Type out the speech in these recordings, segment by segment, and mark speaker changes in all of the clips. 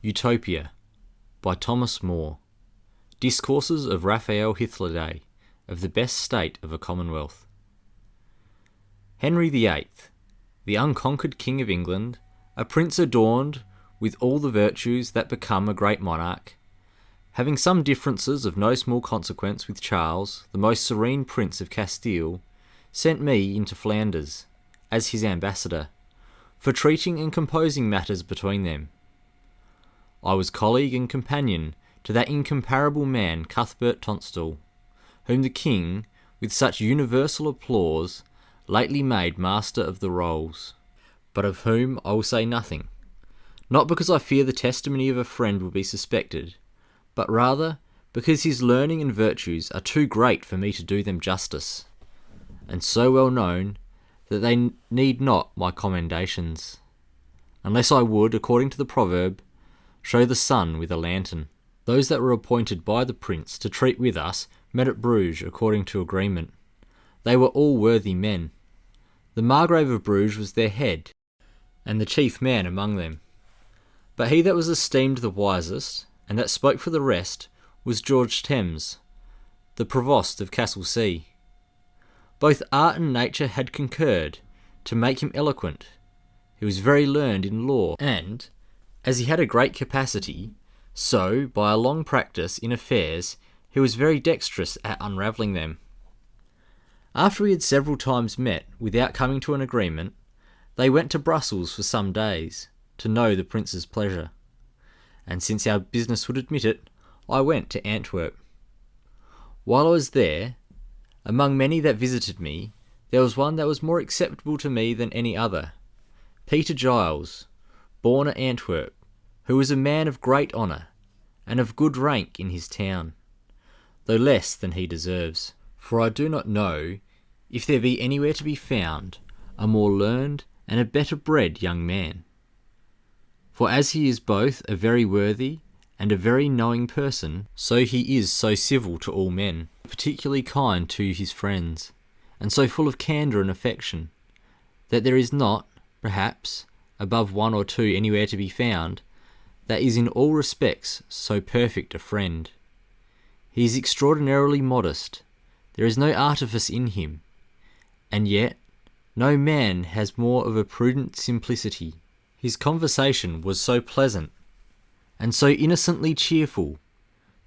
Speaker 1: Utopia by Thomas More. Discourses of Raphael Hythloday of the best state of a commonwealth. Henry VIII, the unconquered King of England, a prince adorned with all the virtues that become a great monarch, having some differences of no small consequence with Charles, the most serene Prince of Castile, sent me into Flanders, as his ambassador, for treating and composing matters between them. I was colleague and companion to that incomparable man Cuthbert Tunstall, whom the King, with such universal applause, lately made Master of the Rolls, but of whom I will say nothing, not because I fear the testimony of a friend will be suspected, but rather because his learning and virtues are too great for me to do them justice, and so well known that they need not my commendations, unless I would, according to the proverb, show the sun with a lantern. Those that were appointed by the prince to treat with us met at Bruges according to agreement. They were all worthy men. The Margrave of Bruges was their head, and the chief man among them. But he that was esteemed the wisest, and that spoke for the rest, was George Thames, the provost of Castlesea. Both art and nature had concurred to make him eloquent. He was very learned in law, and, as he had a great capacity, so, by a long practice in affairs, he was very dexterous at unravelling them. After we had several times met without coming to an agreement, they went to Brussels for some days, to know the prince's pleasure, and since our business would admit it, I went to Antwerp. While I was there, among many that visited me, there was one that was more acceptable to me than any other, Peter Giles, born at Antwerp, who was a man of great honour, and of good rank in his town, though less than he deserves. For I do not know if there be anywhere to be found a more learned and a better bred young man. For as he is both a very worthy and a very knowing person, so he is so civil to all men, particularly kind to his friends, and so full of candour and affection, that there is not, perhaps, above one or two anywhere to be found, that is in all respects so perfect a friend. He is extraordinarily modest, there is no artifice in him, and yet no man has more of a prudent simplicity. His conversation was so pleasant, and so innocently cheerful,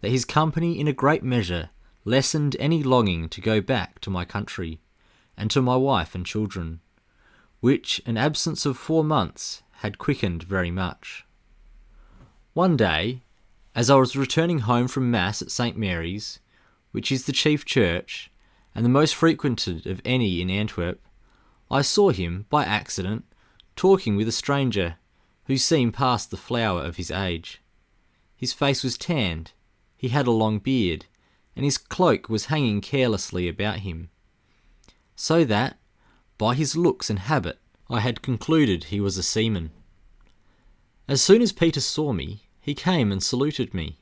Speaker 1: that his company in a great measure lessened any longing to go back to my country, and to my wife and children, which an absence of 4 months had quickened very much. One day, as I was returning home from Mass at St. Mary's, which is the chief church, and the most frequented of any in Antwerp, I saw him, by accident, talking with a stranger, who seemed past the flower of his age. His face was tanned, he had a long beard, and his cloak was hanging carelessly about him, so that, by his looks and habit, I had concluded he was a seaman. As soon as Peter saw me, he came and saluted me,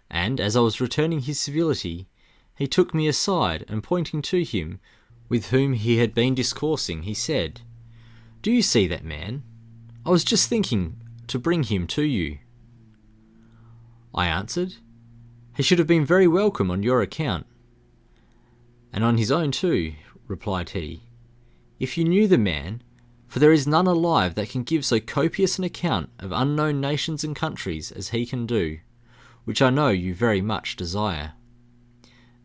Speaker 1: and as I was returning his civility, he took me aside, and pointing to him, with whom he had been discoursing, he said, "Do you see that man? I was just thinking to bring him to you." I answered, "He should have been very welcome on your account." "And on his own too," replied he, "if you knew the man, for there is none alive that can give so copious an account of unknown nations and countries as he can do, which I know you very much desire."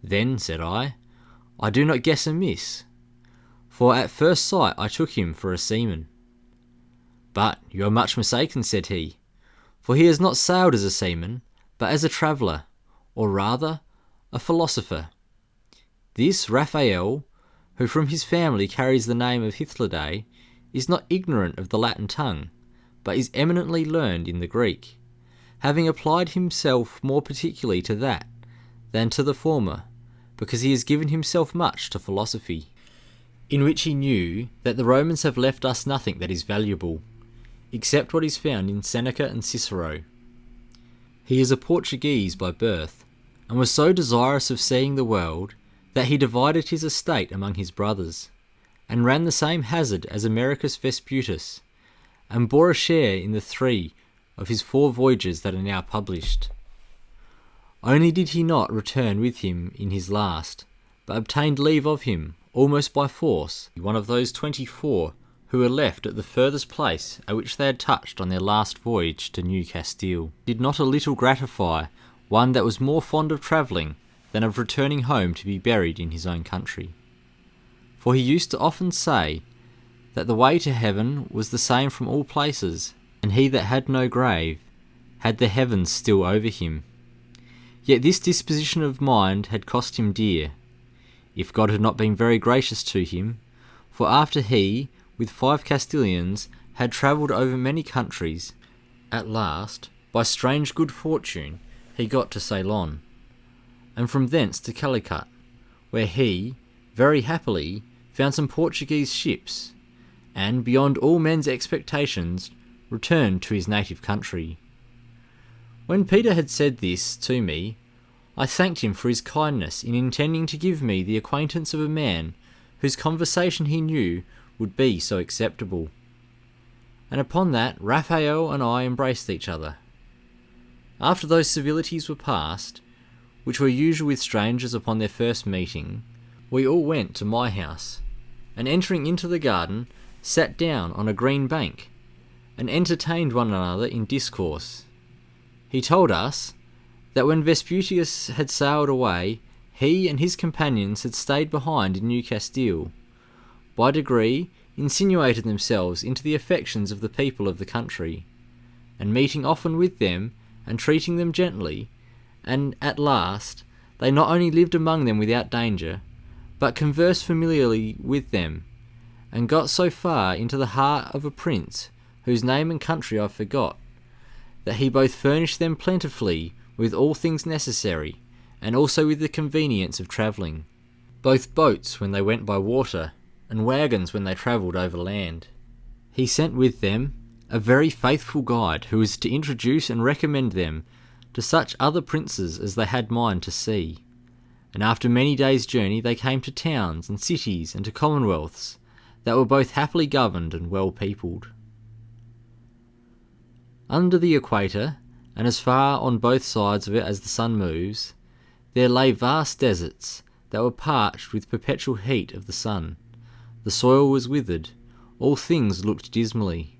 Speaker 1: "Then," said I do not guess amiss, for at first sight I took him for a seaman." "But you are much mistaken," said he, "for he has not sailed as a seaman, but as a traveller, or rather, a philosopher. This Raphael, who from his family carries the name of Hythloday, is not ignorant of the Latin tongue, but is eminently learned in the Greek, having applied himself more particularly to that than to the former, because he has given himself much to philosophy, in which he knew that the Romans have left us nothing that is valuable, except what is found in Seneca and Cicero. He is a Portuguese by birth, and was so desirous of seeing the world that he divided his estate among his brothers, and ran the same hazard as Americus Vesputus, and bore a share in the 3 of his 4 voyages that are now published. Only did he not return with him in his last, but obtained leave of him, almost by force, one of those 24 who were left at the furthest place at which they had touched on their last voyage to New Castile, did not a little gratify one that was more fond of travelling than of returning home to be buried in his own country. For he used to often say that the way to heaven was the same from all places, and he that had no grave had the heavens still over him. Yet this disposition of mind had cost him dear, if God had not been very gracious to him, for after he, with 5 Castilians, had travelled over many countries, at last, by strange good fortune, he got to Ceylon, and from thence to Calicut, where he, very happily, found some Portuguese ships, and, beyond all men's expectations, returned to his native country. When Peter had said this to me, I thanked him for his kindness in intending to give me the acquaintance of a man whose conversation he knew would be so acceptable. And upon that Raphael and I embraced each other. After those civilities were past, which were usual with strangers upon their first meeting, we all went to my house, and entering into the garden, sat down on a green bank, and entertained one another in discourse. He told us that when Vespucius had sailed away, he and his companions had stayed behind in New Castile, by degree insinuated themselves into the affections of the people of the country, and meeting often with them, and treating them gently, and at last they not only lived among them without danger, but conversed familiarly with them, and got so far into the heart of a prince, whose name and country I forgot, that he both furnished them plentifully with all things necessary, and also with the convenience of travelling, both boats when they went by water, and waggons when they travelled over land. He sent with them a very faithful guide, who was to introduce and recommend them to such other princes as they had mind to see. And after many days' journey they came to towns and cities and to commonwealths that were both happily governed and well peopled. Under the equator, and as far on both sides of it as the sun moves, there lay vast deserts that were parched with perpetual heat of the sun. The soil was withered, all things looked dismally,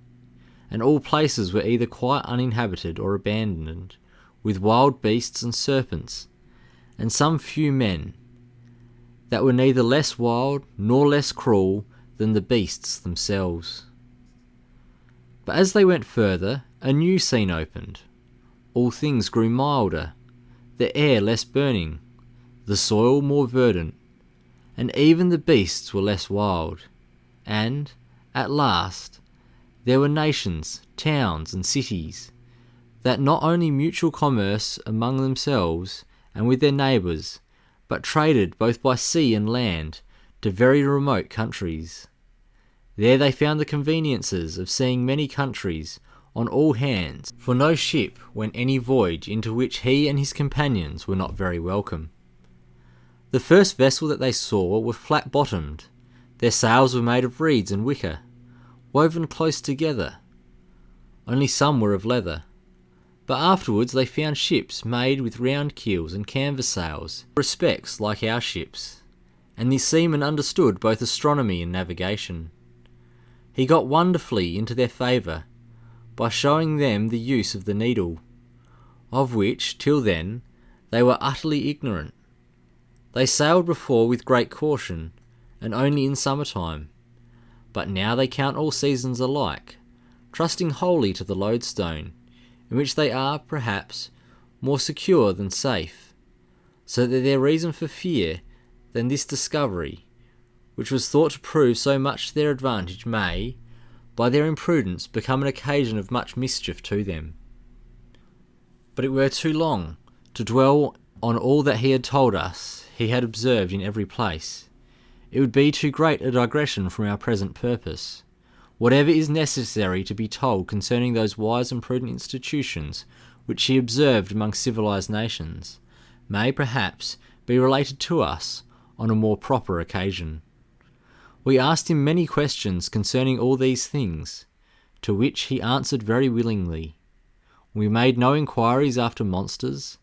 Speaker 1: and all places were either quite uninhabited or abandoned, with wild beasts and serpents, and some few men, that were neither less wild nor less cruel than the beasts themselves. But as they went further, a new scene opened. All things grew milder, the air less burning, the soil more verdant, and even the beasts were less wild, and, at last, there were nations, towns, and cities, that not only mutual commerce among themselves and with their neighbours, but traded both by sea and land to very remote countries. There they found the conveniences of seeing many countries on all hands, for no ship went any voyage into which he and his companions were not very welcome. The first vessel that they saw were flat-bottomed. Their sails were made of reeds and wicker, woven close together. Only some were of leather. But afterwards they found ships made with round keels and canvas sails, respects like our ships, and the seamen understood both astronomy and navigation. He got wonderfully into their favour by showing them the use of the needle, of which, till then, they were utterly ignorant. They sailed before with great caution, and only in summertime, but now they count all seasons alike, trusting wholly to the lodestone, in which they are, perhaps, more secure than safe, so that their reason for fear than this discovery, which was thought to prove so much to their advantage, may, by their imprudence, become an occasion of much mischief to them. But it were too long to dwell on all that he had told us he had observed in every place. It would be too great a digression from our present purpose. Whatever is necessary to be told concerning those wise and prudent institutions which he observed among civilized nations, may perhaps be related to us on a more proper occasion. We asked him many questions concerning all these things, to which he answered very willingly. we made no inquiries after monsters,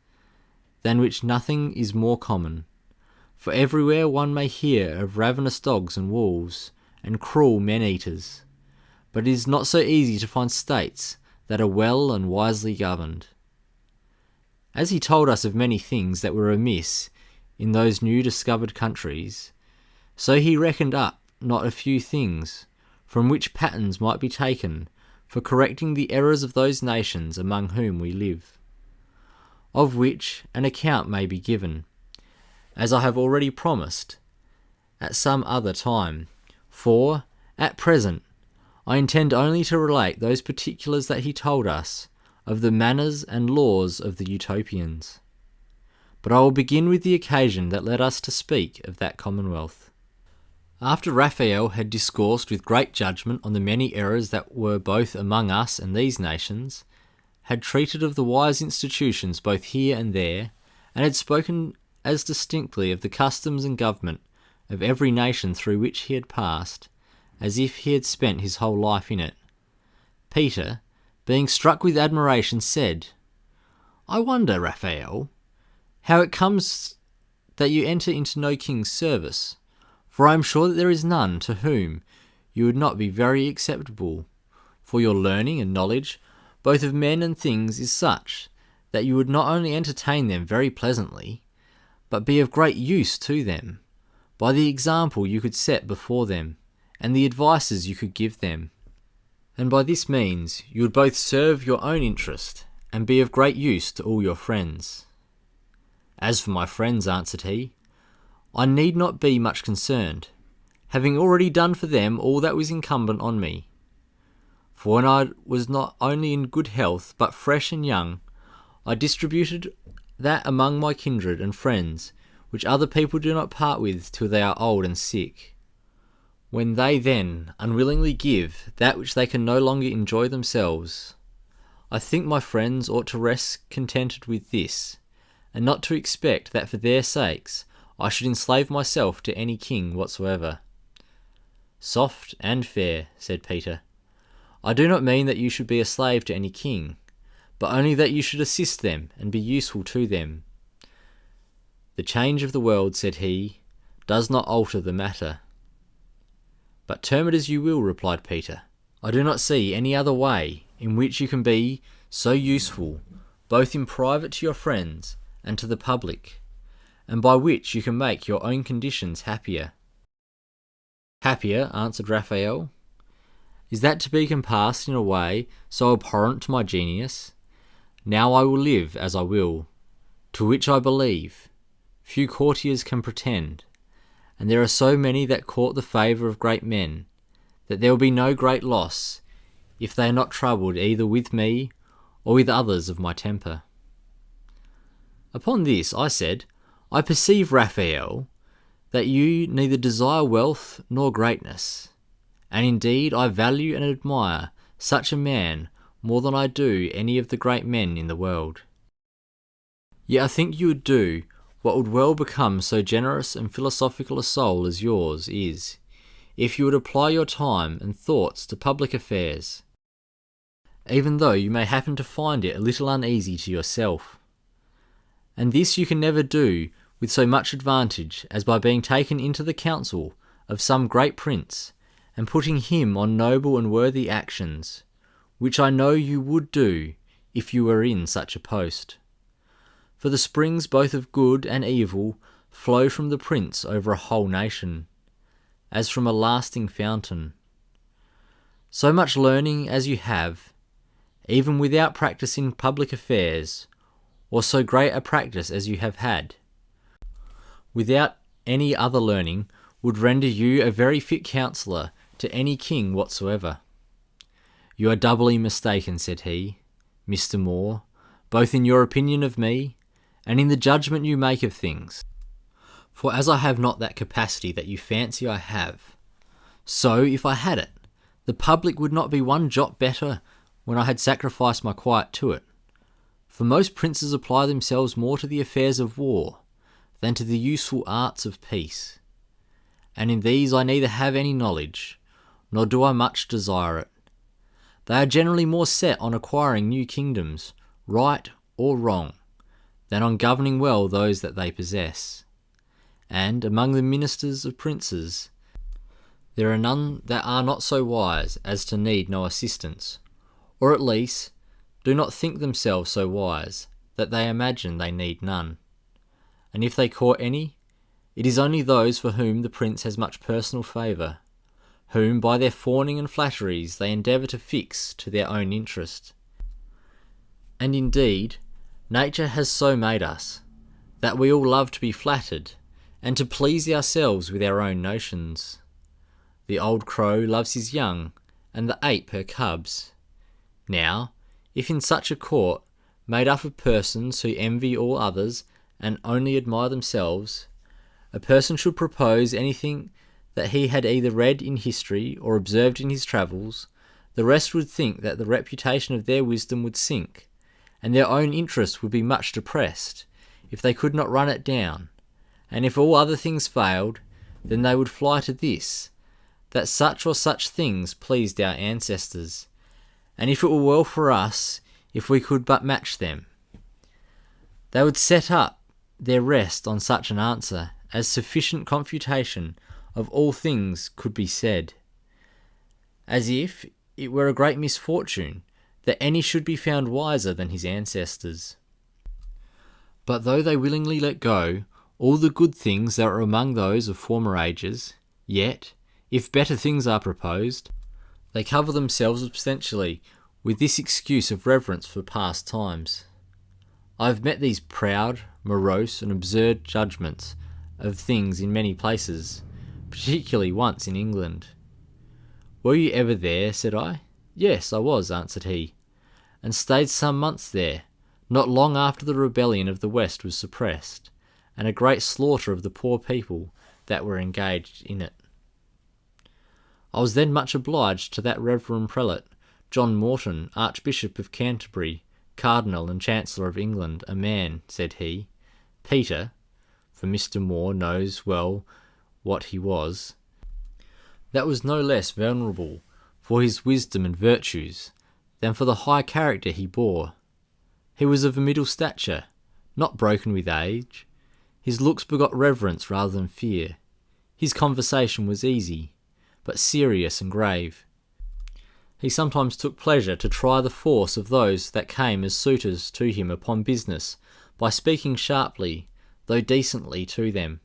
Speaker 1: than which nothing is more common. For everywhere one may hear of ravenous dogs and wolves, and cruel men-eaters, but it is not so easy to find states that are well and wisely governed. As he told us of many things that were amiss in those new discovered countries, so he reckoned up not a few things, from which patterns might be taken for correcting the errors of those nations among whom we live, of which an account may be given, as I have already promised, at some other time, for, at present, I intend only to relate those particulars that he told us of the manners and laws of the Utopians. But I will begin with the occasion that led us to speak of that commonwealth. After Raphael had discoursed with great judgment on the many errors that were both among us and these nations, had treated of the wise institutions both here and there, and had spoken as distinctly of the customs and government of every nation through which he had passed, as if he had spent his whole life in it, Peter, being struck with admiration, said, "I wonder, Raphael, how it comes that you enter into no king's service, for I am sure that there is none to whom you would not be very acceptable, for your learning and knowledge, both of men and things, is such that you would not only entertain them very pleasantly, but be of great use to them, by the example you could set before them, and the advices you could give them. And by this means you would both serve your own interest, and be of great use to all your friends." "As for my friends," answered he, "I need not be much concerned, having already done for them all that was incumbent on me. For when I was not only in good health, but fresh and young, I distributed that among my kindred and friends, which other people do not part with till they are old and sick. When they then unwillingly give that which they can no longer enjoy themselves, I think my friends ought to rest contented with this, and not to expect that for their sakes I should enslave myself to any king whatsoever." "Soft and fair," said Peter. "I do not mean that you should be a slave to any king, but only that you should assist them and be useful to them. The change of the world," said he, "does not alter the matter." "But term it as you will," replied Peter, "I do not see any other way in which you can be so useful, both in private to your friends and to the public, and by which you can make your own conditions happier." "Happier," answered Raphael, "is that to be compassed in a way so abhorrent to my genius? Now I will live as I will, to which I believe few courtiers can pretend, and there are so many that court the favour of great men, that there will be no great loss if they are not troubled either with me or with others of my temper." Upon this I said, "I perceive, Raphael, that you neither desire wealth nor greatness, and indeed I value and admire such a man more than I do any of the great men in the world. Yet I think you would do what would well become so generous and philosophical a soul as yours is, if you would apply your time and thoughts to public affairs, even though you may happen to find it a little uneasy to yourself. And this you can never do with so much advantage as by being taken into the council of some great prince, and putting him on noble and worthy actions, which I know you would do if you were in such a post. For the springs both of good and evil flow from the prince over a whole nation, as from a lasting fountain. So much learning as you have, even without practice in public affairs, or so great a practice as you have had, without any other learning, would render you a very fit counsellor to any king whatsoever." "You are doubly mistaken," said he, "Mr. Moore, both in your opinion of me, and in the judgment you make of things. For as I have not that capacity that you fancy I have, so, if I had it, the public would not be one jot better when I had sacrificed my quiet to it. For most princes apply themselves more to the affairs of war than to the useful arts of peace, and in these I neither have any knowledge, nor do I much desire it. They are generally more set on acquiring new kingdoms, right or wrong, than on governing well those that they possess. And among the ministers of princes, there are none that are not so wise as to need no assistance, or at least do not think themselves so wise that they imagine they need none. And if they court any, it is only those for whom the prince has much personal favour, whom by their fawning and flatteries they endeavour to fix to their own interest. And indeed, nature has so made us, that we all love to be flattered, and to please ourselves with our own notions. The old crow loves his young, and the ape her cubs. Now, if in such a court, made up of persons who envy all others and only admire themselves, a person should propose anything that he had either read in history or observed in his travels, the rest would think that the reputation of their wisdom would sink, and their own interest would be much depressed, if they could not run it down, and if all other things failed, then they would fly to this, that such or such things pleased our ancestors, and if it were well for us, if we could but match them. They would set up their rest on such an answer, as sufficient confutation of all things could be said, as if it were a great misfortune that any should be found wiser than his ancestors. But though they willingly let go all the good things that are among those of former ages, yet, if better things are proposed, they cover themselves substantially with this excuse of reverence for past times. I have met these proud, morose, and absurd judgments of things in many places, particularly once in England. Were you ever there? Said I. Yes, I was, answered he, and stayed some months there, not long after the rebellion of the West was suppressed, and a great slaughter of the poor people that were engaged in it. I was then much obliged to that reverend prelate, John Morton, Archbishop of Canterbury, Cardinal and Chancellor of England, a man, said he, Peter, for Mr. Moore knows well what he was, that was no less venerable for his wisdom and virtues than for the high character he bore. He was of a middle stature, not broken with age. His looks begot reverence rather than fear. His conversation was easy, but serious and grave. He sometimes took pleasure to try the force of those that came as suitors to him upon business, by speaking sharply, though decently, to them,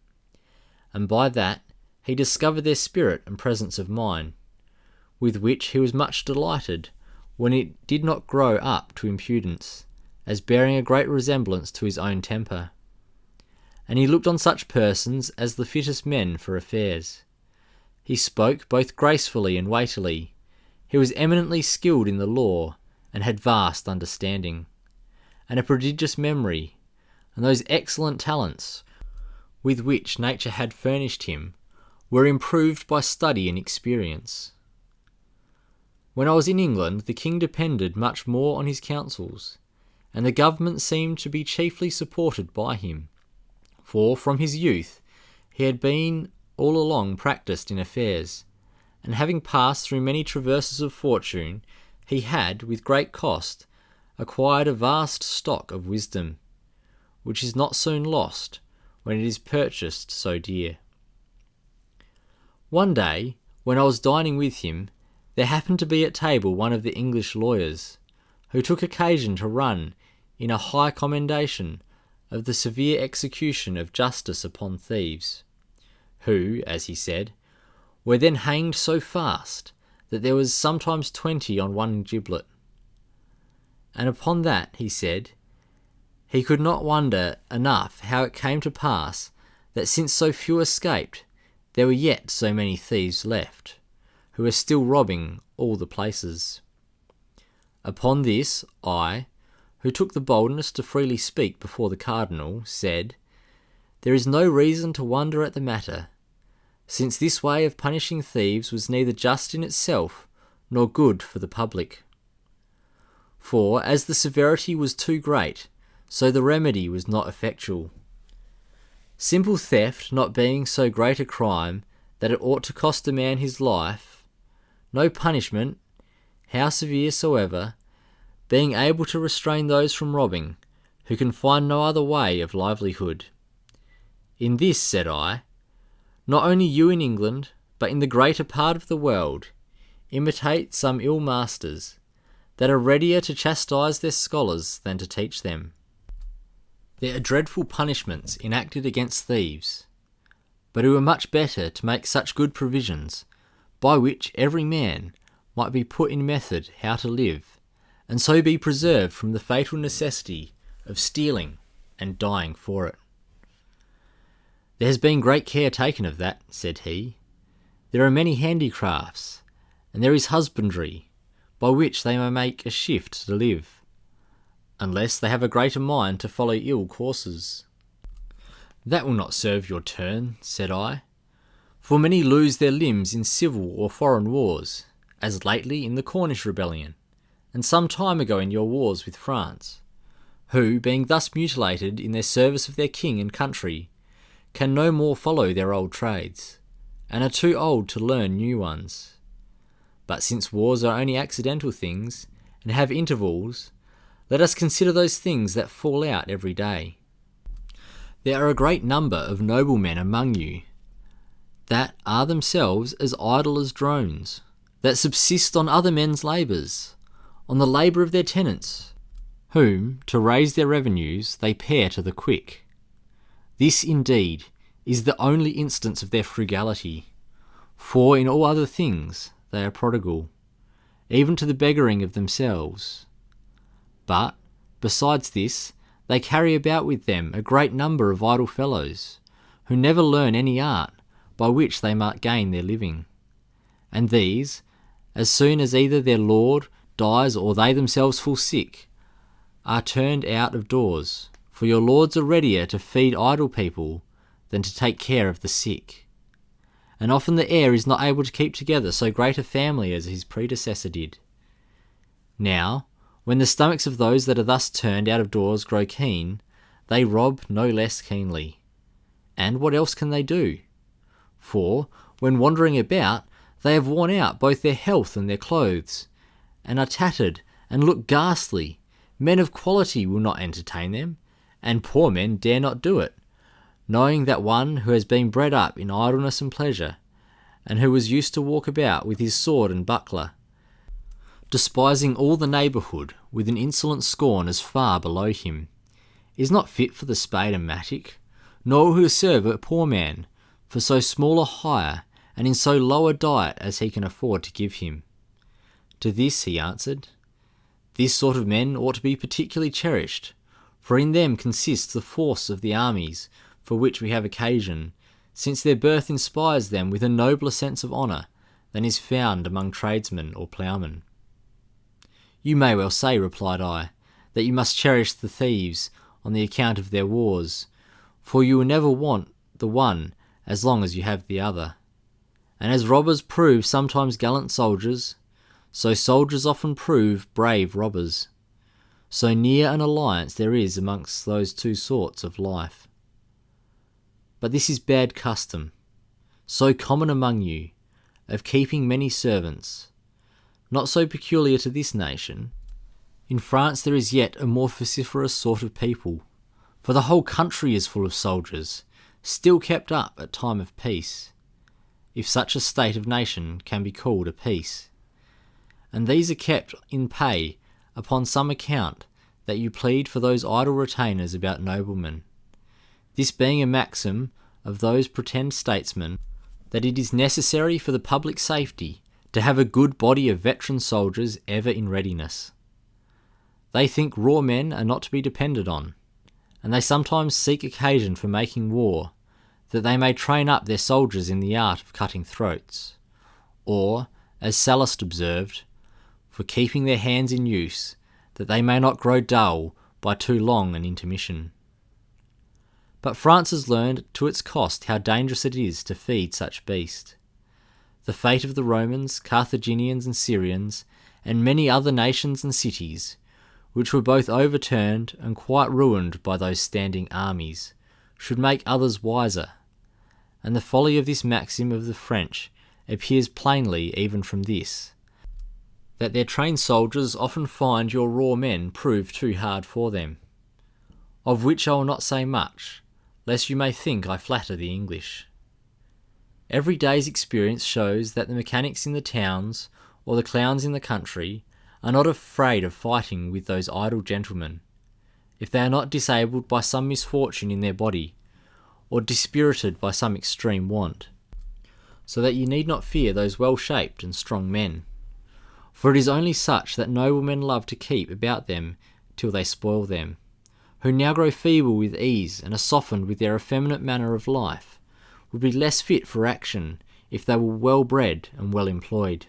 Speaker 1: and by that he discovered their spirit and presence of mind, with which he was much delighted, when it did not grow up to impudence, as bearing a great resemblance to his own temper. And he looked on such persons as the fittest men for affairs. He spoke both gracefully and weightily. He was eminently skilled in the law, and had vast understanding, and a prodigious memory, and those excellent talents with which nature had furnished him were improved by study and experience. When I was in England, the king depended much more on his counsels, and the government seemed to be chiefly supported by him, for from his youth he had been all along practised in affairs, and having passed through many traverses of fortune, he had, with great cost, acquired a vast stock of wisdom, which is not soon lost when it is purchased so dear. One day, when I was dining with him, there happened to be at table one of the English lawyers, who took occasion to run in a high commendation of the severe execution of justice upon thieves, who, as he said, were then hanged so fast that there was sometimes 20 on one gibbet. And upon that, he said, he could not wonder enough how it came to pass that since so few escaped, there were yet so many thieves left, who are still robbing all the places. Upon this, I, who took the boldness to freely speak before the cardinal, said, there is no reason to wonder at the matter, since this way of punishing thieves was neither just in itself nor good for the public. For, as the severity was too great, so the remedy was not effectual. Simple theft not being so great a crime that it ought to cost a man his life, no punishment, how severe soever, being able to restrain those from robbing, who can find no other way of livelihood. In this, said I, not only you in England, but in the greater part of the world, imitate some ill masters, that are readier to chastise their scholars than to teach them. There are dreadful punishments enacted against thieves, but it were much better to make such good provisions, by which every man might be put in method how to live, and so be preserved from the fatal necessity of stealing and dying for it. There has been great care taken of that, said he. There are many handicrafts, and there is husbandry, by which they may make a shift to live, unless they have a greater mind to follow ill courses. That will not serve your turn, said I, for many lose their limbs in civil or foreign wars, as lately in the Cornish rebellion, and some time ago in your wars with France, who, being thus mutilated in their service of their king and country, can no more follow their old trades, and are too old to learn new ones. But since wars are only accidental things, and have intervals, let us consider those things that fall out every day. There are a great number of noblemen among you, that are themselves as idle as drones, that subsist on other men's labours, on the labour of their tenants, whom, to raise their revenues, they pare to the quick. This, indeed, is the only instance of their frugality, for in all other things they are prodigal, even to the beggaring of themselves. But, besides this, they carry about with them a great number of idle fellows, who never learn any art by which they might gain their living. And these, as soon as either their lord dies or they themselves fall sick, are turned out of doors, for your lords are readier to feed idle people than to take care of the sick. And often the heir is not able to keep together so great a family as his predecessor did. Now, when the stomachs of those that are thus turned out of doors grow keen, they rob no less keenly. And what else can they do? For, when wandering about, they have worn out both their health and their clothes, and are tattered and look ghastly. Men of quality will not entertain them, and poor men dare not do it, knowing that one who has been bred up in idleness and pleasure, and who was used to walk about with his sword and buckler, despising all the neighbourhood with an insolent scorn as far below him, is not fit for the spade and mattock, nor will he serve a poor man for so small a hire and in so low a diet as he can afford to give him. To this he answered, this sort of men ought to be particularly cherished, for in them consists the force of the armies for which we have occasion, since their birth inspires them with a nobler sense of honour than is found among tradesmen or ploughmen. You may well say, replied I, that you must cherish the thieves on the account of their wars, for you will never want the one as long as you have the other. And as robbers prove sometimes gallant soldiers, so soldiers often prove brave robbers. So near an alliance there is amongst those two sorts of life. But this is bad custom, so common among you, of keeping many servants, not so peculiar to this nation. In France there is yet a more vociferous sort of people, for the whole country is full of soldiers, still kept up at time of peace, if such a state of nation can be called a peace. And these are kept in pay upon some account that you plead for those idle retainers about noblemen. This being a maxim of those pretend statesmen, that it is necessary for the public safety to have a good body of veteran soldiers ever in readiness. They think raw men are not to be depended on, and they sometimes seek occasion for making war, that they may train up their soldiers in the art of cutting throats, or, as Sallust observed, for keeping their hands in use, that they may not grow dull by too long an intermission. But France has learned to its cost how dangerous it is to feed such beast. The fate of the Romans, Carthaginians and Syrians, and many other nations and cities, which were both overturned and quite ruined by those standing armies, should make others wiser. And the folly of this maxim of the French appears plainly even from this, that their trained soldiers often find your raw men prove too hard for them, of which I will not say much, lest you may think I flatter the English. Every day's experience shows that the mechanics in the towns, or the clowns in the country, are not afraid of fighting with those idle gentlemen, if they are not disabled by some misfortune in their body, or dispirited by some extreme want, so that you need not fear those well-shaped and strong men. For it is only such that noblemen love to keep about them till they spoil them, who now grow feeble with ease and are softened with their effeminate manner of life, would be less fit for action if they were well bred and well employed.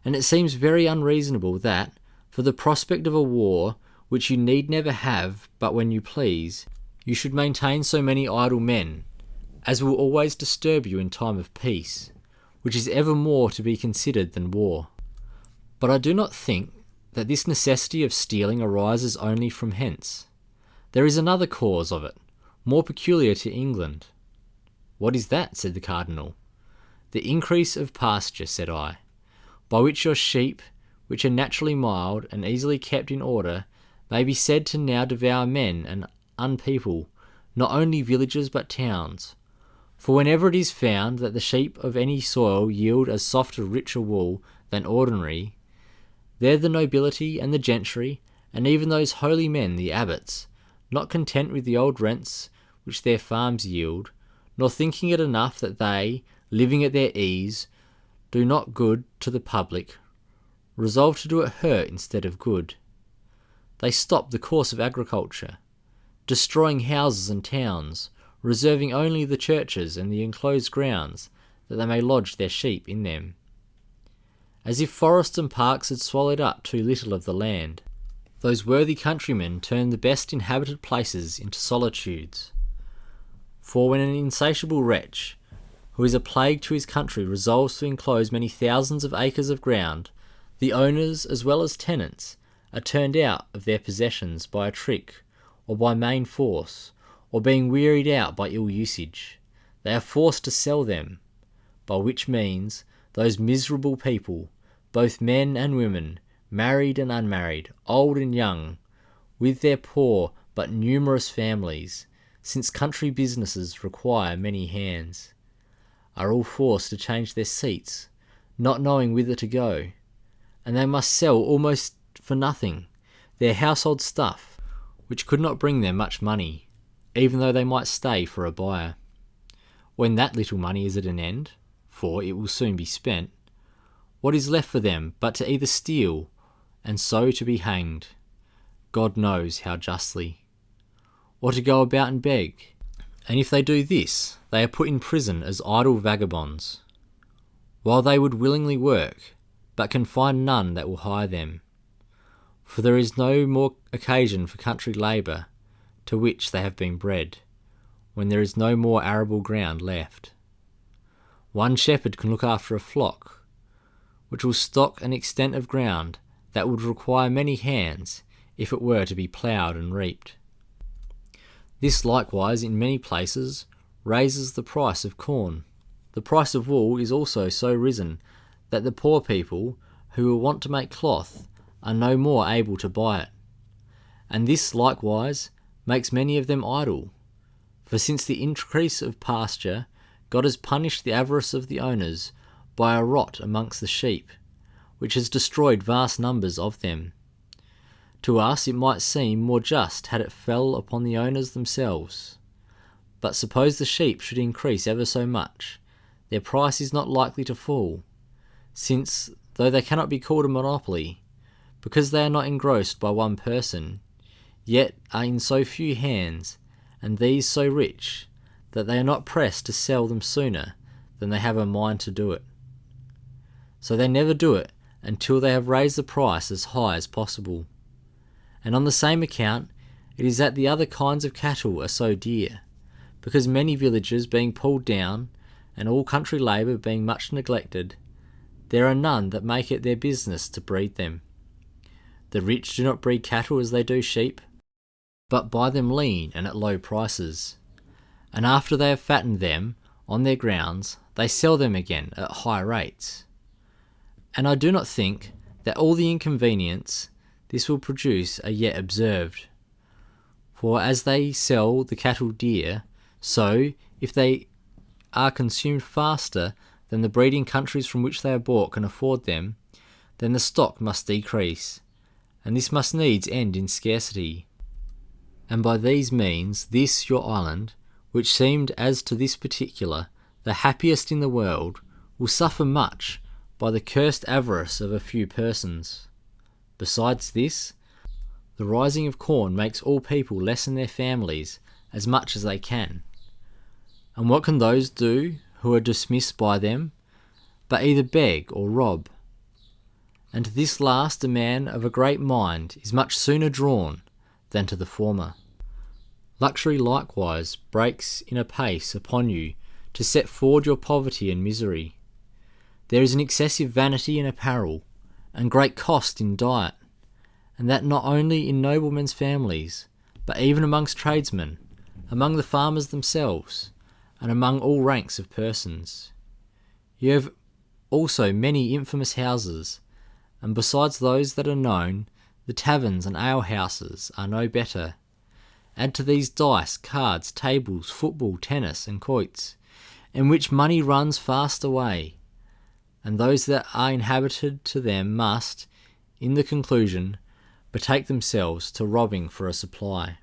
Speaker 1: And it seems very unreasonable that, for the prospect of a war, which you need never have but when you please, you should maintain so many idle men, as will always disturb you in time of peace, which is ever more to be considered than war. But I do not think that this necessity of stealing arises only from hence. There is another cause of it, more peculiar to England. What is that? Said the Cardinal. The increase of pasture, said I, by which your sheep, which are naturally mild and easily kept in order, may be said to now devour men and unpeople, not only villages but towns. For whenever it is found that the sheep of any soil yield as soft a richer wool than ordinary, there the nobility and the gentry, and even those holy men, the abbots, not content with the old rents which their farms yield, nor thinking it enough that they, living at their ease, do not good to the public, resolve to do it hurt instead of good. They stop the course of agriculture, destroying houses and towns, reserving only the churches and the enclosed grounds, that they may lodge their sheep in them. As if forests and parks had swallowed up too little of the land, those worthy countrymen turn the best inhabited places into solitudes. For when an insatiable wretch, who is a plague to his country, resolves to enclose many thousands of acres of ground, the owners as well as tenants are turned out of their possessions by a trick, or by main force, or being wearied out by ill usage. They are forced to sell them, by which means those miserable people, both men and women, married and unmarried, old and young, with their poor but numerous families, since country businesses require many hands, are all forced to change their seats, not knowing whither to go, and they must sell almost for nothing their household stuff, which could not bring them much money, even though they might stay for a buyer. When that little money is at an end, for it will soon be spent, what is left for them but to either steal, and so to be hanged, God knows how justly, or to go about and beg, and if they do this, they are put in prison as idle vagabonds, while they would willingly work, but can find none that will hire them. For there is no more occasion for country labour, to which they have been bred, when there is no more arable ground left. One shepherd can look after a flock, which will stock an extent of ground that would require many hands if it were to be ploughed and reaped. This likewise in many places raises the price of corn. The price of wool is also so risen that the poor people who will want to make cloth are no more able to buy it. And this likewise makes many of them idle. For since the increase of pasture, God has punished the avarice of the owners by a rot amongst the sheep, which has destroyed vast numbers of them. To us it might seem more just had it fell upon the owners themselves. But suppose the sheep should increase ever so much, their price is not likely to fall, since, though they cannot be called a monopoly, because they are not engrossed by one person, yet are in so few hands, and these so rich, that they are not pressed to sell them sooner than they have a mind to do it. So they never do it until they have raised the price as high as possible. And on the same account, it is that the other kinds of cattle are so dear, because many villages being pulled down, and all country labour being much neglected, there are none that make it their business to breed them. The rich do not breed cattle as they do sheep, but buy them lean and at low prices. And after they have fattened them on their grounds, they sell them again at high rates. And I do not think that all the inconvenience this will produce are yet observed. For as they sell the cattle dear, so, if they are consumed faster than the breeding countries from which they are bought can afford them, then the stock must decrease, and this must needs end in scarcity. And by these means this your island, which seemed as to this particular the happiest in the world, will suffer much by the cursed avarice of a few persons. Besides this, the rising of corn makes all people lessen their families as much as they can. And what can those do who are dismissed by them, but either beg or rob? And to this last a man of a great mind is much sooner drawn than to the former. Luxury likewise breaks in apace upon you to set forward your poverty and misery. There is an excessive vanity in apparel, and great cost in diet, and that not only in noblemen's families, but even amongst tradesmen, among the farmers themselves, and among all ranks of persons. You have also many infamous houses, and besides those that are known, the taverns and alehouses are no better. Add to these dice, cards, tables, football, tennis, and quoits, in which money runs fast away, and those that are inhabited to them must, in the conclusion, betake themselves to robbing for a supply.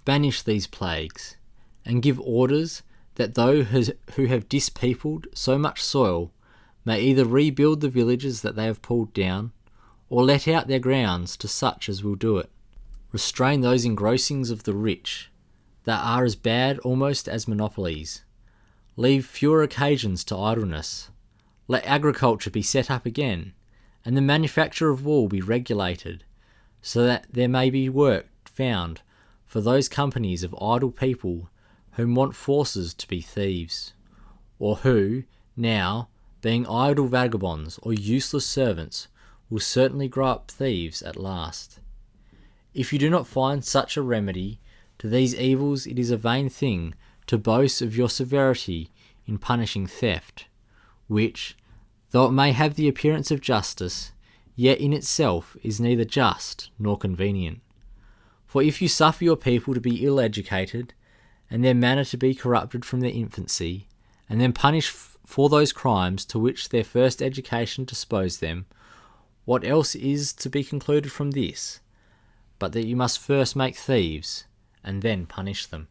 Speaker 1: Banish these plagues, and give orders that those who have dispeopled so much soil may either rebuild the villages that they have pulled down, or let out their grounds to such as will do it. Restrain those engrossings of the rich, that are as bad almost as monopolies. Leave fewer occasions to idleness. Let agriculture be set up again, and the manufacture of wool be regulated, so that there may be work found for those companies of idle people whom want forces to be thieves, or who, now, being idle vagabonds or useless servants, will certainly grow up thieves at last. If you do not find such a remedy to these evils, it is a vain thing to boast of your severity in punishing theft, which, though it may have the appearance of justice, yet in itself is neither just nor convenient. For if you suffer your people to be ill-educated, and their manner to be corrupted from their infancy, and then punish for those crimes to which their first education disposed them, what else is to be concluded from this, but that you must first make thieves, and then punish them?